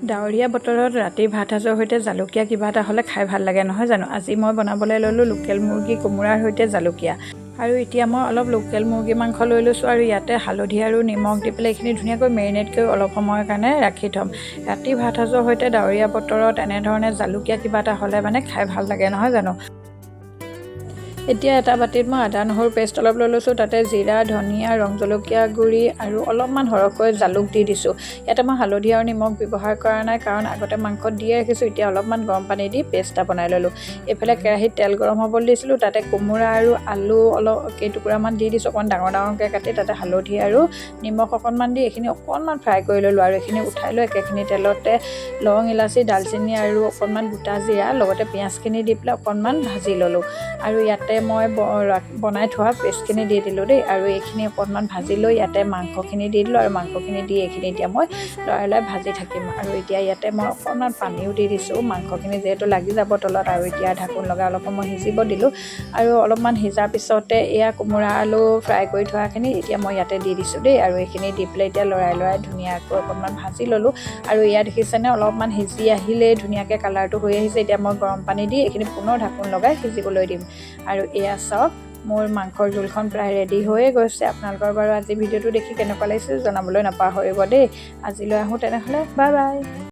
ডাৱৰীয়া বতৰত ৰাতিৰ ভাত সাজৰ সৈতে জালুকীয়া কিবা এটা হ'লে খাই ভাল লাগে নহয় জানো। আজি মই বনাবলৈ ল'লোঁ লোকেল মুৰ্গী কোমোৰাৰ সৈতে জালুকীয়া। আৰু এতিয়া মই অলপ লোকেল মুৰ্গী মাংস লৈ লৈছোঁ আৰু ইয়াতে হালধি আৰু নিমখ দি পেলাই এইখিনি ধুনীয়াকৈ মেৰিনেট কৰি অলপ সময়ৰ কাৰণে ৰাখি থ'ম। ৰাতি ভাত সাজৰ সৈতে ডাৱৰীয়া বতৰত এনেধৰণে জালুকীয়া কিবা এটা হ'লে মানে খাই ভাল লাগে নহয় জানো। এতিয়া এটা বাতিত মই আদা নহৰু পেষ্ট অলপ লৈ লৈছোঁ। তাতে জিৰা, ধনিয়া, ৰং জলকীয়া গুড়ি আৰু অলপমান সৰহকৈ জালুক দি দিছোঁ। ইয়াতে মই হালধি আৰু নিমখ ব্যৱহাৰ কৰা নাই কাৰণ আগতে মাংসত দিয়ে ৰাখিছোঁ। এতিয়া অলপমান গৰম পানী দি পেষ্ট এটা বনাই ল'লোঁ। এইফালে কেৰাহীত তেল গৰম হ'বলৈ দিছিলোঁ। তাতে কোমোৰা আৰু আলু অলপ কেইটুকুৰামান দি দিছোঁ অকণমান ডাঙৰ ডাঙৰকৈ কাটি। তাতে হালধি আৰু নিমখ অকণমান দি এইখিনি অকণমান ফ্ৰাই কৰি ল'লোঁ আৰু এইখিনি উঠাই লৈ একেখিনি তেলতে লং, ইলাচি, ডালচেনি আৰু অকণমান গোটা জিৰা লগতে পিঁয়াজখিনি দি পেলাই অকণমান ভাজি ল'লোঁ। আৰু ইয়াতে মই বনাই থোৱা পেষ্টখিনি দি দিলোঁ দেই। আৰু এইখিনি অকণমান ভাজি লৈ ইয়াতে মাংসখিনি দি দিলোঁ আৰু মাংসখিনি দি এইখিনি এতিয়া মই লৰাই লৰাই ভাজি থাকিম। আৰু এতিয়া ইয়াতে মই অকণমান পানীও দি দিছোঁ মাংসখিনি যিহেতু লাগি যাব তলত। আৰু এতিয়া ঢাকোন লগাই অলপ সময় সিজিব দিলোঁ। আৰু অলপমান সিজাৰ পিছতে এয়া কোমোৰা আলু ফ্ৰাই কৰি থোৱাখিনি এতিয়া মই ইয়াতে দি দিছোঁ দেই। আৰু এইখিনি দি পেলাই এতিয়া লৰাই লৰাই ধুনীয়াকৈ অকণমান ভাজি ল'লোঁ। আৰু ইয়াত দেখিছেনে অলপমান সিজি আহিলেই ধুনীয়াকৈ কালাৰটো হৈ আহিছে। এতিয়া মই গৰম পানী দি এইখিনি পুনৰ ঢাকোন লগাই সিজিবলৈ দিম। আৰু এয়া চাওক মোৰ মাংসৰ জোলখন প্ৰায় ৰেডি হৈয়ে গৈছে। আপোনালোকৰ বাৰু আজি ভিডিঅ'টো দেখি কেনেকুৱা লাগিছিল জনাবলৈ নাপাহৰিব দেই। আজিলৈ আহোঁ তেনেহ'লে, বাই বাই।